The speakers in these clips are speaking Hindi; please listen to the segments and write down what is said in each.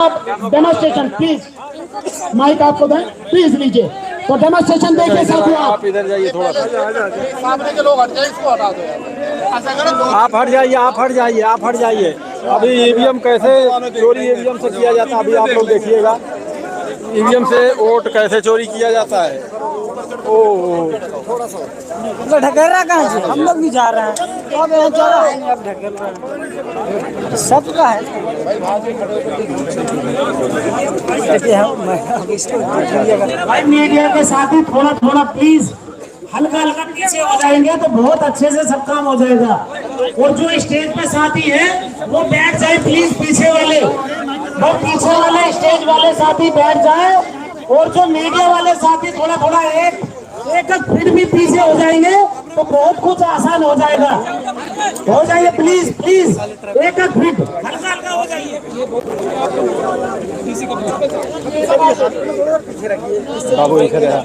डेमोस्ट्रेशन प्लीज, माइक आपको दें प्लीज लीजिए। तो डेमोस्ट्रेशन देखिए साथियों, आप इधर जाइए थोड़ा सा, सामने के लोग हट जाए, इसको हटा दो यार। आप हट जाइए, आप हट जाइए, आप हट जाइए। अभी ईवीएम कैसे चोरी ईवीएम से किया जाता है, अभी आप लोग देखिएगा ईवीएम से वोट कैसे चोरी किया जाता है। ओ थोड़ा सा ढकेल रहा कहाँ से, हम लोग भी जा रहे हैं, अब यहाँ जा रहे हैं, अब ढकेल रहे हैं, सबका है। देखिए हम भाई मीडिया के साथ ही थोड़ा थोड़ा प्लीज हल्का हल्का पीछे हो जाएंगे तो बहुत अच्छे से सब काम हो जाएगा। और जो स्टेज पे साथी हैं वो बैठ जाए प्लीज, पीछे वाले वो पीछे वाले स्टेज वाले साथी बैठ जाए, और जो मीडिया वाले साथी थोड़ा थोड़ा एक फीट भी पीछे हो जाएंगे तो बहुत कुछ आसान हो जाएगा। हो जाइए प्लीज प्लीज, एक फीट हल्का हल्का हो जाइए। बाबू इधर है,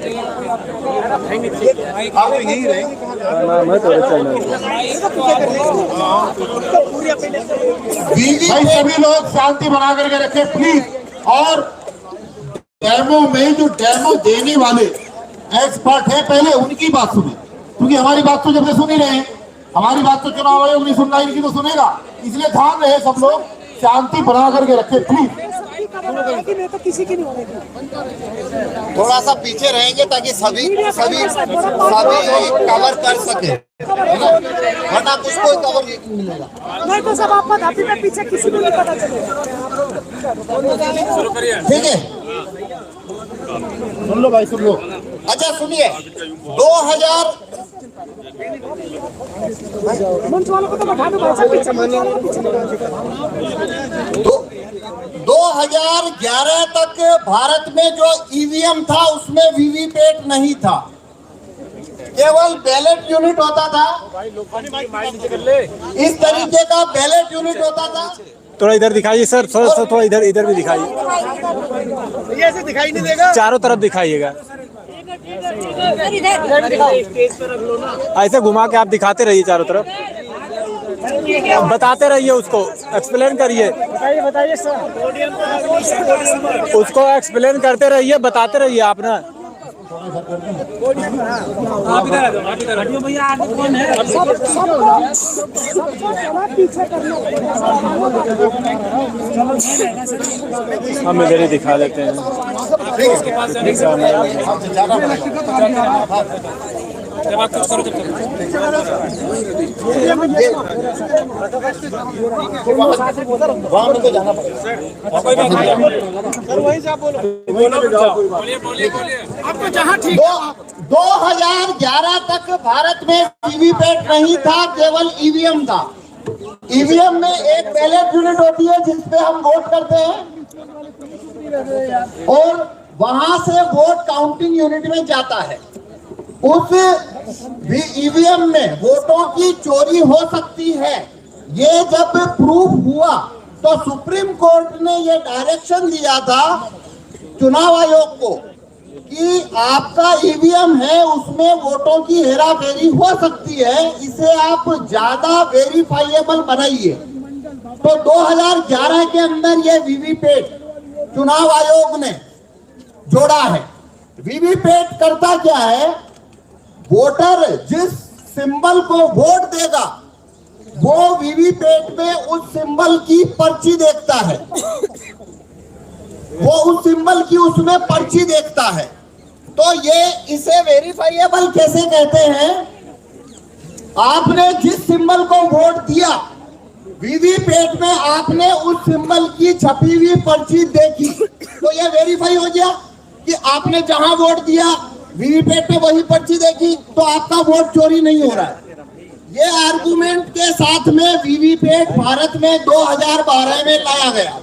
भाई सभी लोग शांति बना करके रखे प्लीज। और डेमो में जो डेमो देने वाले एक्सपर्ट है पहले उनकी बात सुने, क्योंकि हमारी बात तो जब से सुन ही रहे हैं, हमारी बात तो चुनाव आयोग नहीं सुन रहा, इनकी तो सुनेगा। इसलिए ध्यान रहे सब लोग, शांति बना करके रखे प्लीज। तो किसी की नहीं होगी, थोड़ा सा पीछे रहेंगे ताकि सभी कवर कर सके, वरना कुछ कोई कवर नहीं मिलेगा। नहीं तो सब आपको धापी में पीछे किसी को नहीं पता चलेगा। ठीक है, सुन लो भाई, सुन लो। अच्छा सुनिए, 2000 मंच वालों को तो बैठा दो, पीछे मंच वालों को पीछे 2011 तक भारत में जो ईवीएम था उसमें वीवीपैट नहीं था, केवल बैलेट यूनिट होता था। इस तरीके का बैलेट यूनिट होता था। थोड़ा इधर दिखाइए सर, थोड़ा इधर इधर भी दिखाइए, ऐसे दिखाई नहीं देगा, चारों तरफ दिखाइएगा। ऐसे घुमा के आप दिखाते रहिए चारों तरफ, बताते रहिए, उसको एक्सप्लेन करिए, बताइए सर। उसको एक्सप्लेन करते रहिए, बताते रहिए आप ना। आप इधर हटियो भैया, आगे कौन है? पीछे हम इधर ही दिखा देते हैं। जब आप कुछ करो तब वहाँ को जाना आपको जहाँ ठीक 2011 तक भारत में वीवीपैट नहीं था, केवल ईवीएम था। ईवीएम में एक बैलेट यूनिट होती है जिसपे हम वोट करते हैं, और वहां से वोट काउंटिंग यूनिट में जाता है। उस ईवीएम में वोटों की चोरी हो सकती है, ये जब प्रूफ हुआ तो सुप्रीम कोर्ट ने ये डायरेक्शन दिया था चुनाव आयोग को कि आपका ईवीएम है उसमें वोटों की हेराफेरी हो सकती है, इसे आप ज्यादा वेरीफाइएबल बनाइए। तो 2011 के अंदर ये वीवीपैट चुनाव आयोग ने जोड़ा है। वीवीपैट करता क्या है, वोटर जिस सिंबल को वोट देगा वो वीवीपैट में उस सिंबल की पर्ची देखता है, वो उस सिंबल की उसमें पर्ची देखता है। तो ये इसे वेरीफाइएबल कैसे कहते हैं, आपने जिस सिंबल को वोट दिया वीवीपैट में आपने उस सिंबल की छपी हुई पर्ची देखी, तो ये वेरीफाई हो गया कि आपने जहां वोट दिया वीवीपैट में वही पर्ची देखी, तो आपका वोट चोरी नहीं हो रहा है। ये आर्गुमेंट के साथ में वीवीपैट भारत में 2012 में लाया गया।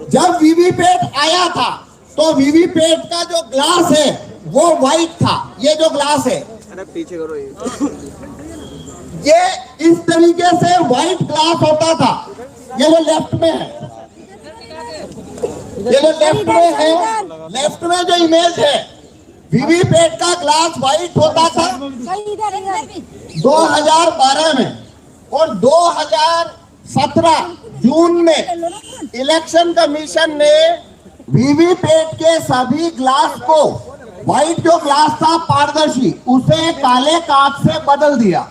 जब वीवीपैट आया था तो वीवीपैट का जो ग्लास है वो व्हाइट था। ये जो ग्लास है, पीछे करो, ये इस तरीके से व्हाइट ग्लास होता था। ये जो लेफ्ट में है, ये जो लेफ्ट में है, लेफ्ट में जो इमेज है वीवीपैट का ग्लास व्हाइट होता था 2012 में, और 2017 जून में इलेक्शन कमीशन ने वीवीपैट के सभी ग्लास को, व्हाइट जो ग्लास था पारदर्शी, उसे काले कांच से बदल दिया।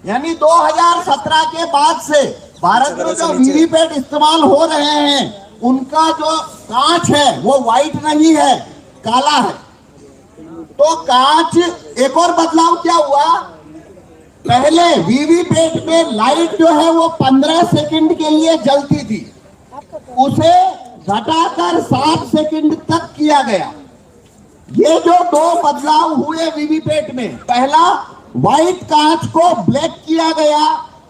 यानी 2017 के बाद से भारत में जो वीवीपैट इस्तेमाल हो रहे हैं उनका जो कांच है वो व्हाइट नहीं है, काला है। तो कांच, एक और बदलाव क्या हुआ, पहले वीवीपैट में लाइट जो है वो 15 सेकंड के लिए जलती थी, उसे घटाकर 7 सेकंड तक किया गया। ये जो दो बदलाव हुए वीवीपैट में, पहला व्हाइट कांच को ब्लैक किया गया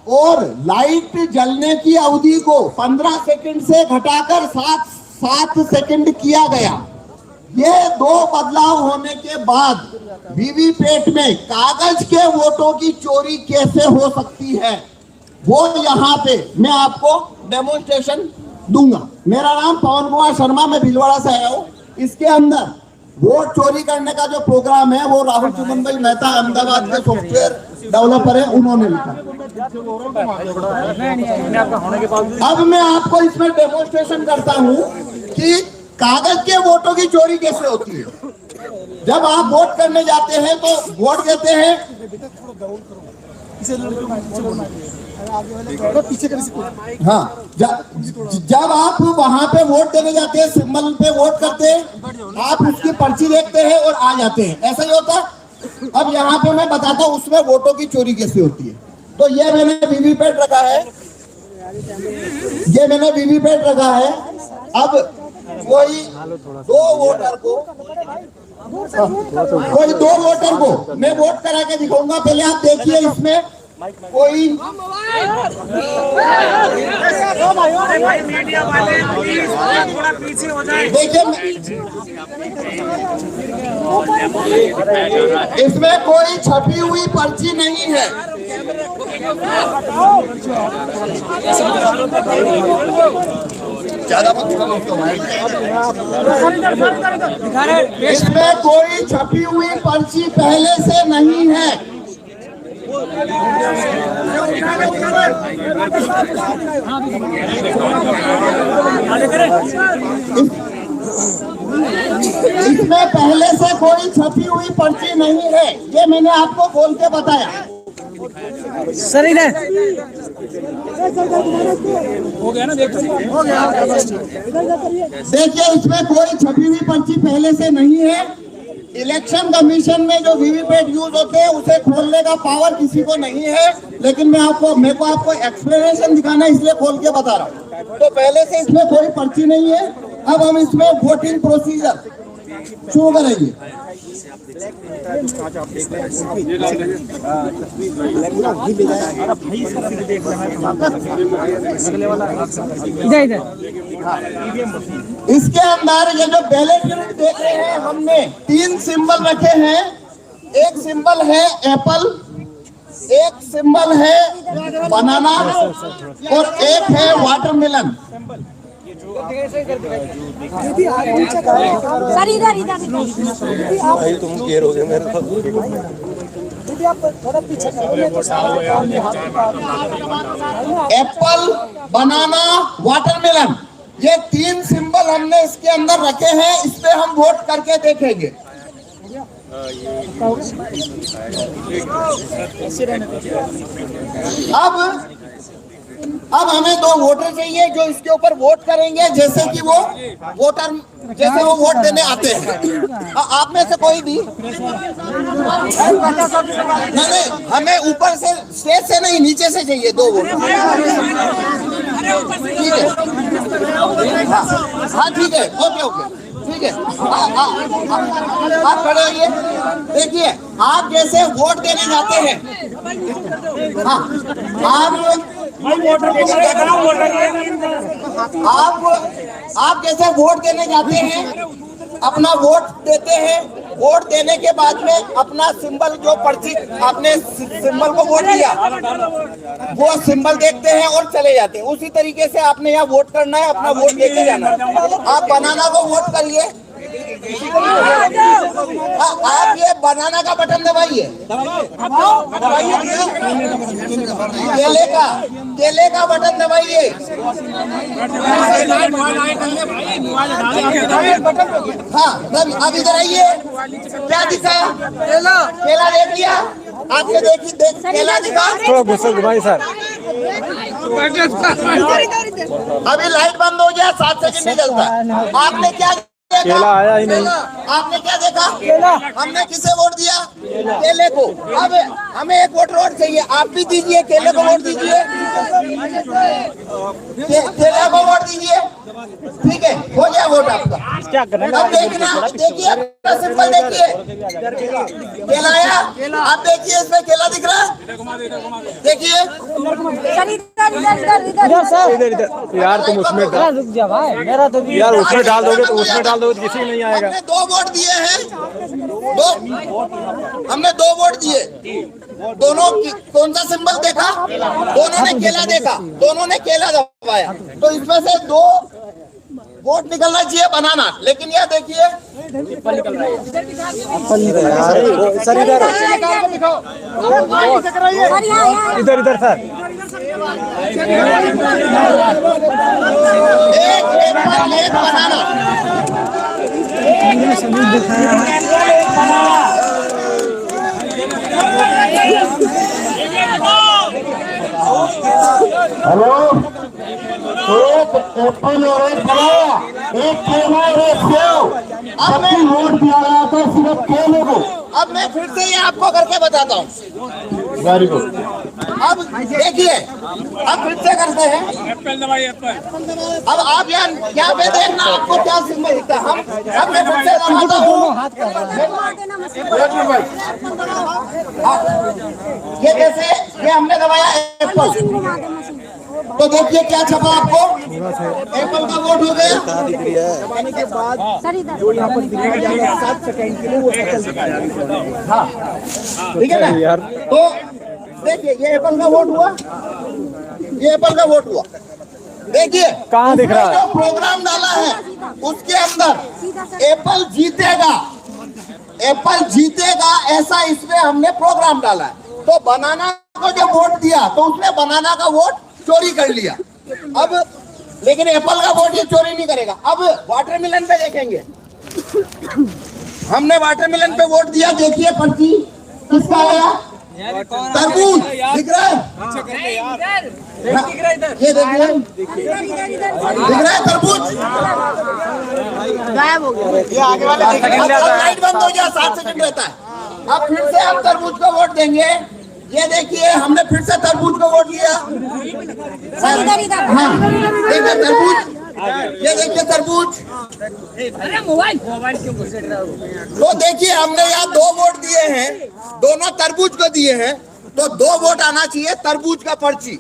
और लाइट जलने की अवधि को 15 सेकंड से घटाकर 7 सेकंड किया गया। ये दो बदलाव होने के बाद वीवीपैट में कागज के वोटों की चोरी कैसे हो सकती है, वो यहाँ पे मैं आपको डेमोन्स्ट्रेशन दूंगा। मेरा नाम पवन कुमार शर्मा, मैं भीलवाड़ा से आया हूँ। इसके अंदर वोट चोरी करने का जो प्रोग्राम है वो राहुल चुमन भाई मेहता अहमदाबाद के सॉफ्टवेयर डेवलपर है, उन्होंने लिखा। अब मैं आपको इसमें डेमोन्स्ट्रेशन करता हूँ कि कागज के वोटों की चोरी कैसे होती है। जब आप वोट करने जाते हैं तो वोट देते हैं, हाँ, जब आप वहां पे वोट देने जाते हैं, सिंबल पे वोट करते हैं, आप उसकी पर्ची देखते हैं और आ जाते हैं, ऐसा ही होता है। अब यहाँ पे मैं बताता हूँ उसमें वोटों की चोरी कैसे होती है। तो ये मैंने वीवीपैट रखा है, ये मैंने वीवीपैट रखा है। अब कोई दो वोटर को मैं वोट करा के दिखाऊंगा। पहले आप देखिए इसमें कोई मीडिया वाले प्लीज थोड़ा पीछे हो जाए। देखिए इसमें कोई छपी हुई पर्ची नहीं है। इसमें कोई छपी हुई पर्ची पहले से नहीं है। इसमें पहले से कोई छपी हुई पर्ची नहीं है, ये मैंने आपको बोल के बताया। सही है, हो गया ना, हो गया। देखिए इसमें कोई छपी हुई पर्ची पहले से नहीं है। इलेक्शन कमीशन में जो वीवीपैट यूज होते हैं उसे खोलने का पावर किसी को नहीं है, लेकिन मेरे को आपको एक्सप्लेनेशन दिखाना है इसलिए खोल के बता रहा हूँ। तो पहले से इसमें कोई पर्ची नहीं है। अब हम इसमें वोटिंग प्रोसीजर शुरू करेंगे। इसके अंदर ये जो बैलेट यूनिट देख रहे हैं, हमने 3 सिंबल रखे हैं। एक सिंबल है एप्पल, एक सिंबल है बनाना और एक है वाटरमेलन। सर इधर तुम केयर हो गए मेरे एप्पल, बनाना, वाटरमेलन, ये 3 सिंबल हमने इसके अंदर रखे हैं। इस पे हम वोट करके देखेंगे। अब हमें 2 वोटर चाहिए जो इसके ऊपर वोट करेंगे, जैसे कि वो वोट देने आते हैं। आप में से कोई भी नहीं, हमें ऊपर से, स्टेज से नहीं, नीचे से चाहिए 2 वोटर। ठीक है, हाँ ठीक है, ओके ठीक है। आप खड़े होइए। देखिए आप जैसे वोट देने जाते हैं, हाँ आप जैसे वोट देने जाते हैं, अपना वोट देते हैं। वोट देने के बाद में अपना सिंबल, जो पर्ची आपने सिंबल को वोट दिया, वो सिंबल देखते हैं और चले जाते हैं। उसी तरीके से आपने यहाँ वोट करना है, अपना वोट देके जाना है। आप बनाना को वोट करिए। आप ये बनाना का बटन दबाइए, केले का बटन दबाइए। हाँ, अब इधर आइए। क्या दिखा? केला देख लिया आपने? देख केला दिखा। थोड़ा गुस्सा घुमाइए सर। अभी लाइट बंद हो गया, 7 सेकंड नहीं चलता। आपने क्या देखा? केला आया ही नहीं। आपने क्या देखा? हमने किसे वोट दिया? केले को। अब हमें एक वोट और चाहिए, आप भी दीजिए, केले को वोट दीजिए, केले को वोट दीजिए। ठीक है, हो गया वोट आपका। क्या करेंगे? अब देखना, देखिए सिंपल, देखिए केला आया। आप देखिए, इसमें केला दिख रहा है, देखिए। इधर यार, तुम उसमें रुक जा भाई, मेरा तो यार उसमें डाल दोगे तो किसी नहीं आएगा। हमने 2 वोट दिए हैं, हमने 2 वोट दिए। दोनों कौन सा सिंबल देखा? दोनों ने केला देखा, दोनों ने केला दबाया, तो इसमें से 2 वोट निकलना चाहिए बनाना। लेकिन यह देखिए सर इधर इधर सर। एक बनाना। हेलो, एक एप्पल और एक बनाया, एक केला और एक सेव। अब मैं वोट दिया गया था सिर्फ केले को। अब मैं फिर से ये आपको करके बताता हूँ। Very good. अब देखिए, अब फिर से करते हैं। अब आप यहाँ पे देखना, आपको क्या सिंबल दिखता है। अब मैं फिर से दबाता हूँ। ये कैसे? ये हमने दबाया एप्पल, तो देखिए क्या छपा आपको? एप्पल का वोट हो गया। हाँ, ठीक है ना? तो देखिए, ये एप्पल का वोट हुआ, ये एप्पल का वोट हुआ। देखिए कहाँ दिख रहा है? जो प्रोग्राम डाला है उसके अंदर एप्पल जीतेगा, एप्पल जीतेगा, ऐसा इसमें हमने प्रोग्राम डाला है। तो बनाना को जो वोट दिया, तो उसने बनाना का वोट चोरी कर लिया। अब लेकिन एप्पल का वोट ये चोरी नहीं करेगा। अब वाटरमेलन पे देखेंगे, हमने वाटरमेलन पे वोट दिया। देखिए पर्ची किसका आया? तरबूज दिख रहा है? ये देखिए, दिख रहा है तरबूज, गायब हो गया। ये आगे वाले लाइट बंद हो गया, 7 सेकंड रहता है। अब फिर से हम तरबूज को वोट देंगे। ये देखिए, हमने फिर से तरबूज को वोट दिया। हाँ, देखिए तरबूज, ये देखिए तरबूज। तो देखिए, हमने यहाँ 2 वोट दिए हैं, दोनों तरबूज को दिए हैं, तो 2 वोट आना चाहिए तरबूज का पर्ची।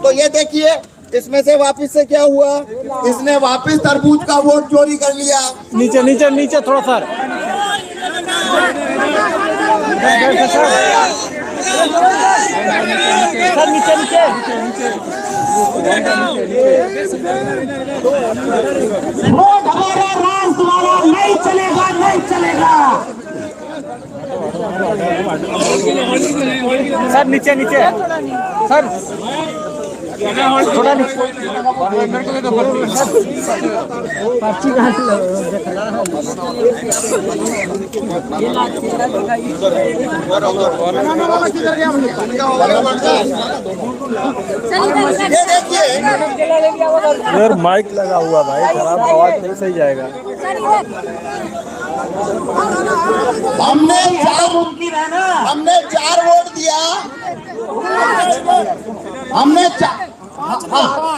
तो ये देखिए, इसमें से वापस से क्या हुआ? इसने वापस तरबूज का वोट चोरी कर लिया। नीचे नीचे नीचे थोड़ा सर। सर नीचे नीचे। वोट हमारा, राज तुम्हारा, नहीं चलेगा, नहीं चलेगा। सर नीचे नीचे सर, थोड़ा नीचे। पर्ची कहाँ से ये देखिए, यार माइक लगा हुआ भाई, खराब आवाज नहीं सही जाएगा। हमने 4 वोट दिया।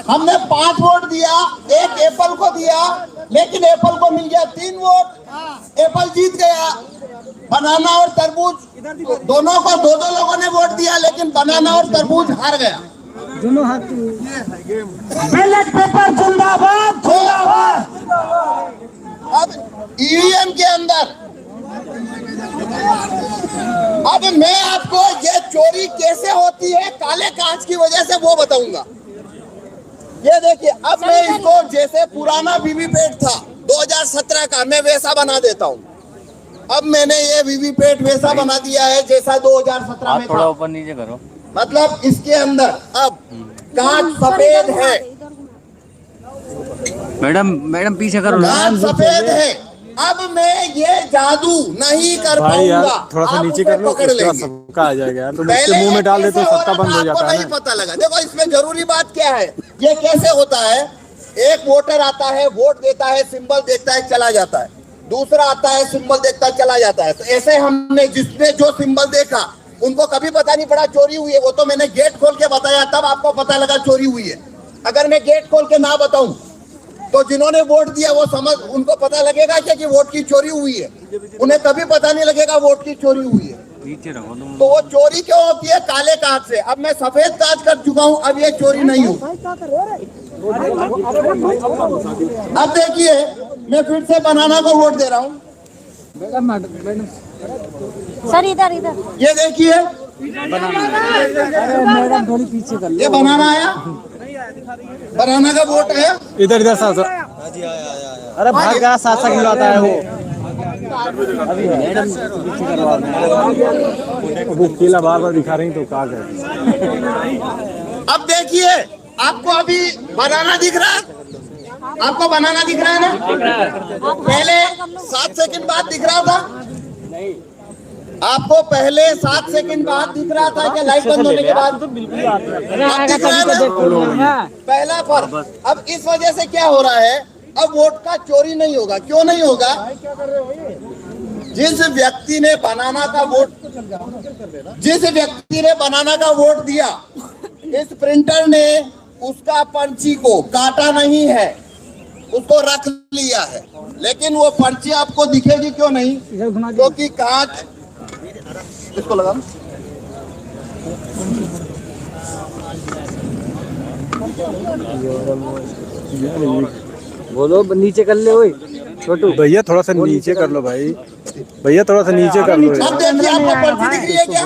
हमने 5 वोट दिया, एक एप्पल को दिया, लेकिन एप्पल को मिल गया 3 वोट। एप्पल जीत गया। बनाना और तरबूज दोनों को 2-2 लोगों ने वोट दिया, लेकिन बनाना और तरबूज हार गया। दोनों हाथ बैलेट पेपर जिंदाबाद, जिंदाबाद। अब ईवीएम के अंदर, अब मैं आपको ये चोरी कैसे होती है काले कांच की वजह से वो बताऊंगा। ये देखिए, अब मैं इसको, जैसे पुराना वीवीपैट था 2017 का मैं वैसा बना देता हूँ। अब मैंने ये वीवीपैट वैसा बना दिया है जैसा 2017 में थोड़ा था। ऊपर नीचे करो। मतलब इसके अंदर अब कांच सफेद है, मैडम पीछे करो। कांच सफेद है। अब मैं ये जादू नहीं कर भाई यार पाऊंगा। थोड़ा सा आप नीचे उसे कर लो, पकड़ उसके बाद लेंगे। सबका आ जाएगा यार। तुम पहले इसके मुंह में डाल देते हो कैसे सबका हो बंद रहा हो था, जाता आपको है नहीं ना। पता लगा। देखो इसमें जरूरी बात क्या है, ये कैसे होता है। एक वोटर आता है, वोट देता है, सिंबल देखता है, चला जाता है। दूसरा आता है, सिंबल देखता है, चला जाता है। तो ऐसे हमने जिसने जो सिंबल देखा उनको कभी पता नहीं पड़ा चोरी हुई है। वो तो मैंने गेट खोल के बताया, तब आपको पता लगा चोरी हुई है। अगर मैं गेट खोल के ना बताऊं तो जिन्होंने वोट दिया वो समझ, उनको पता लगेगा क्या कि वोट की चोरी हुई है? उन्हें कभी पता नहीं लगेगा वोट की चोरी हुई है। नीचे रखो तुम। तो वो चोरी क्यों होती है? काले कांच से। अब मैं सफेद कांच कर चुका हूं, अब ये चोरी नहीं होगी। अब देखिए मैं फिर से बनाना को वोट दे रहा हूं। सर इधर इधर ये देखिए, मैडम थोड़ी पीछे कर ये बनाना आया, बनाना का वोट है। इधर इधर साथ। अरे भाग गया, साथ साथ आता है वो केला बार बार दिखा रही तो कहा गया। अब देखिए आपको अभी बनाना दिख रहा है, आपको बनाना दिख रहा है ना? पहले 7 सेकंड बाद दिख रहा था। आपको पहले 7 सेकंड बाद दिख रहा था कि लाइट बंद होने के बाद? अब दिख रहा है ना? पहला फर्क। अब इस वजह से क्या हो रहा है, अब वोट का चोरी नहीं होगा। क्यों नहीं होगा? जिस व्यक्ति ने बनाना का वोट दिया, इस प्रिंटर ने उसका पर्ची को काटा नहीं है, उसको रख लिया है। लेकिन वो पर्ची आपको दिखेगी क्यों नहीं? क्योंकि कांच, इसको लगा बोलो नीचे कर ले। ओए छोटू भैया थोड़ा सा नीचे कर लो भाई, भैया थोड़ा सा नीचे कर लो। अब देखिए आपको पर्ची दिख रही है क्या?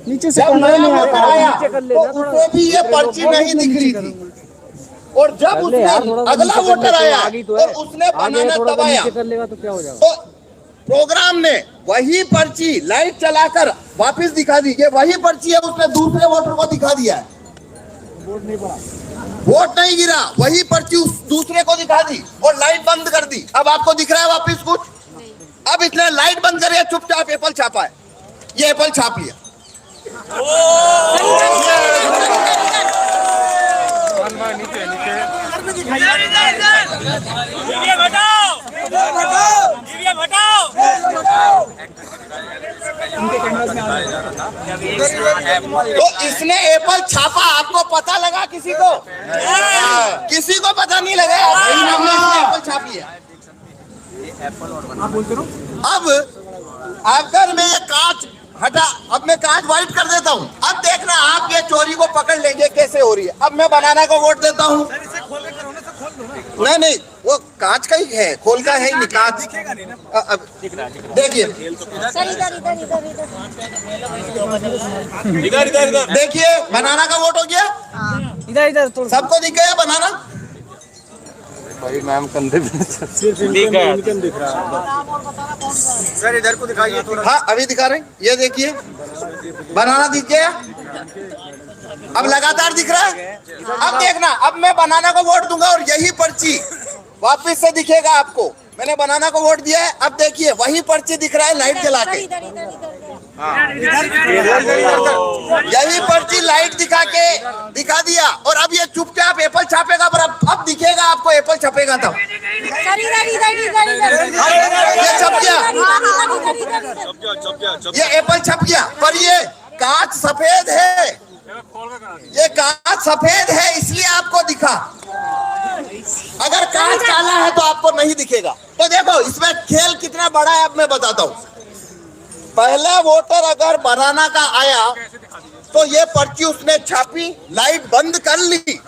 नीचे से जब नया वोटर आया तो उसे भी ये पर्ची नहीं दिख रही थी, और जब उसने अगला वोटर आया और उसने बनाना दबाया कर लेगा तो क्या हो जाएगा? तो प्रोग्राम ने वही पर्ची लाइट चलाकर वापस दिखा दी। ये वही पर्ची है, उसने दूसरे वोटर को दिखा दिया है। वोट नहीं गिरा, वही पर्ची उस दूसरे को दिखा दी और लाइट बंद कर दी। अब आपको दिख रहा है वापस कुछ? अब इसने लाइट बंद करी, चुपचाप एप्पल छापा है। ये एप्पल छाप लिया। तो इसने एप्पल छापा, आपको पता लगा? किसी को पता नहीं लगा। एप्पल छाप लिया। अब अगर मैं ये कांच हटा, अब मैं कांच व्हाइट कर देता हूँ। अब देखना आप ये चोरी को पकड़ लेंगे कैसे हो रही है। अब मैं बनाना को वोट देता हूँ। नहीं, वो कांच का ही है, खोल का है ही नहीं कांच। देखिए इधर देखिए, बनाना का वोट हो गया। इधर सबको दिख गया बनाना? भाई मैम कंधे दिख रहा है सर, इधर को दिखाइए थोड़ा। हाँ अभी दिखा रहे हैं, ये देखिए बनाना दिख गया। अब लगातार दिख रहा है। अब देखना, अब मैं बनाना को वोट दूंगा और यही पर्ची वापस से दिखेगा आपको। मैंने बनाना को वोट दिया है। अब देखिए वही पर्ची दिख रहा है लाइट जला के। यही पर्ची लाइट दिखा दिया और अब ये चुपचाप एप्पल छापेगा। पर अब दिखेगा आपको एप्पल छपेगा तब। ये छप गया, ये एप्पल छप गया। पर ये कांच सफेद है, ये कांच सफेद है इसलिए आपको दिखा। अगर कांच काला है तो आपको नहीं दिखेगा। तो देखो इसमें खेल कितना बड़ा है, अब मैं बताता हूँ। पहला वोटर अगर बनाना का आया तो ये पर्ची उसने छापी, लाइट बंद कर ली,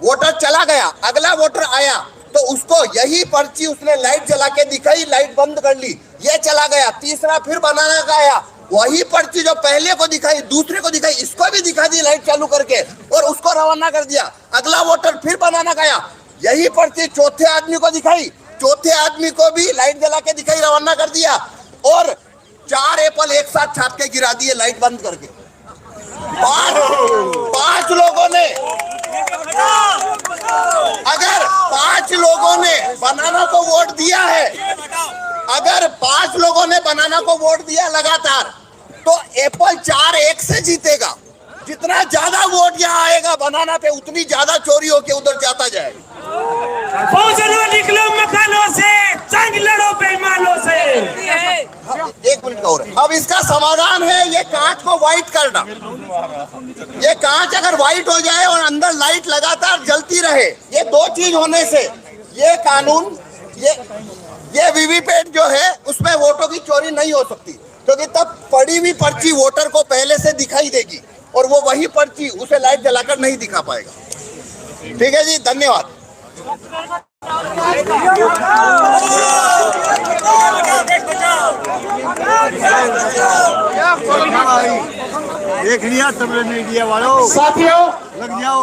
वोटर चला गया। अगला वोटर आया तो उसको यही पर्ची उसने लाइट जला के दिखाई, लाइट बंद कर ली, ये चला गया। तीसरा फिर बनाना का आया, वही पर्ची जो पहले को दिखाई दूसरे को दिखाई, इसको भी दिखा दी लाइट चालू करके और उसको रवाना कर दिया। अगला वोटर फिर बनाना का आया, यही पर्ची चौथे आदमी को दिखाई, चौथे आदमी को भी लाइट जला के दिखाई रवाना कर दिया और 4 एप्पल एक साथ छाप के गिरा दिए लाइट बंद करके। पांच लोगों ने, अगर 5 लोगों ने बनाना को वोट दिया है, अगर 5 लोगों ने बनाना को वोट दिया लगातार, तो एप्पल 4-1 से जीतेगा। जितना ज्यादा वोट यहाँ आएगा बनाना पे, उतनी ज्यादा चोरी होके उधर जाता जाएगा। निकलो मकानों से, जंग लड़ो बेईमानों से। 1 मिनट का और है। अब इसका समाधान है ये कांच को व्हाइट करना। ये कांच अगर व्हाइट हो जाए और अंदर लाइट लगातार जलती रहे, ये 2 चीज होने से ये कानून, ये वीवीपैट जो है उसमें वोटों की चोरी नहीं हो सकती, क्योंकि तब पड़ी हुई पर्ची वोटर को पहले से दिखाई देगी और वो वही पर्ची उसे लाइट जलाकर नहीं दिखा पाएगा। ठीक है जी, धन्यवाद। देख लिया सब मीडिया वालों, साथियों लग जाओ।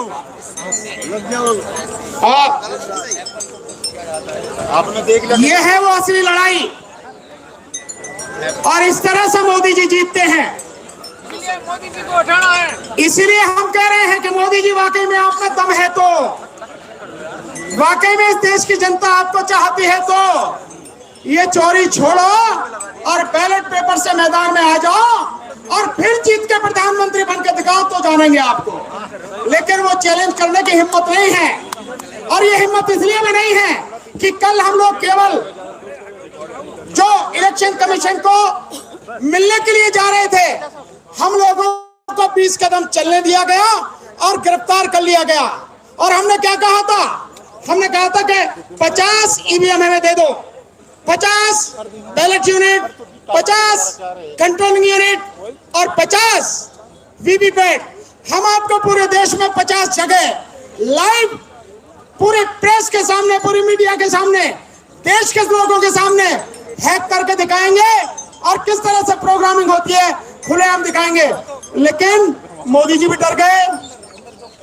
आपने देख लिया, ये है वो असली लड़ाई और इस तरह से मोदी जी जीतते हैं। मोदी जी को उठाना है। इसीलिए हम कह रहे हैं कि मोदी जी वाकई में आप में दम है तो, वाकई में इस देश की जनता आपको चाहती है तो ये चोरी छोड़ो और बैलेट पेपर से मैदान में आ जाओ और फिर जीत के प्रधानमंत्री बन के दिखाओ तो जानेंगे आपको। लेकिन वो चैलेंज करने की हिम्मत नहीं है और ये हिम्मत इसलिए भी नहीं है कि कल हम लोग केवल जो इलेक्शन कमीशन को मिलने के लिए जा रहे थे, हम लोगों को 20 कदम चलने दिया गया और गिरफ्तार कर लिया गया। और हमने क्या कहा था? हमने कहा था कि 50 ईवीएम हमें दे दो, 50 बैलेट यूनिट, 50 कंट्रोलिंग यूनिट और 50 वीवीपैट। हम आपको पूरे देश में 50 जगह लाइव, पूरे प्रेस के सामने, पूरी मीडिया के सामने, देश के लोगों के सामने हैक करके दिखाएंगे और किस तरह से प्रोग्रामिंग होती है खुलेआम दिखाएंगे। लेकिन मोदी जी भी डर गए,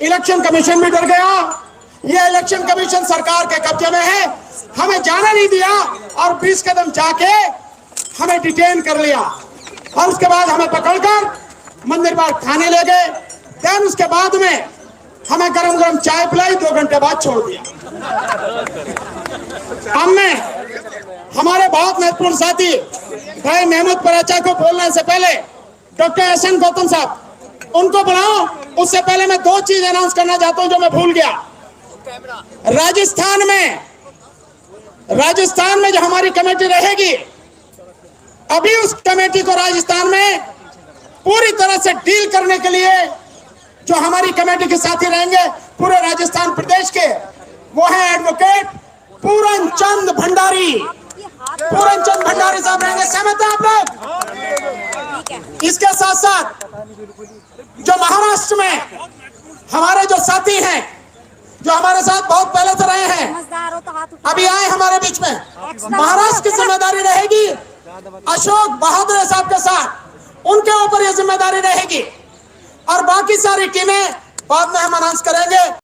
इलेक्शन कमीशन भी डर गया। ये इलेक्शन कमीशन सरकार के कब्जे में है, हमें जाने नहीं दिया और 20 कदम जाके हमें डिटेन कर लिया और उसके बाद हमें पकड़कर मंदिर बाग थाने ले गए। देन उसके बाद में हमें गरम गरम चाय पिलाई, 2 घंटे बाद छोड़ दिया। हमने हमारे बहुत महत्वपूर्ण साथी भाई महमूद पराचा को बोलने से पहले डॉक्टर एसएन गौतम साहब उनको बुलाओ। उससे पहले मैं 2 चीज अनाउंस करना चाहता हूं जो मैं भूल गया। राजस्थान में जो हमारी कमेटी रहेगी, अभी उस कमेटी को राजस्थान में पूरी तरह से डील करने के लिए जो हमारी कमेटी के साथी रहेंगे पूरे राजस्थान प्रदेश के, वो है एडवोकेट पूरन चंद भंडारी। पूरन चंद भंडारी साहब रहेंगे। सहमत हैं आप लोग? इसके साथ साथ जो महाराष्ट्र में हमारे जो साथी हैं, जो हमारे साथ बहुत पहले से रहे हैं, अभी आए हमारे बीच में, महाराष्ट्र की जिम्मेदारी रहेगी अशोक बहादुर साहब के साथ, उनके ऊपर ये जिम्मेदारी रहेगी और बाकी सारी टीमें बाद में हम अनाउंस करेंगे।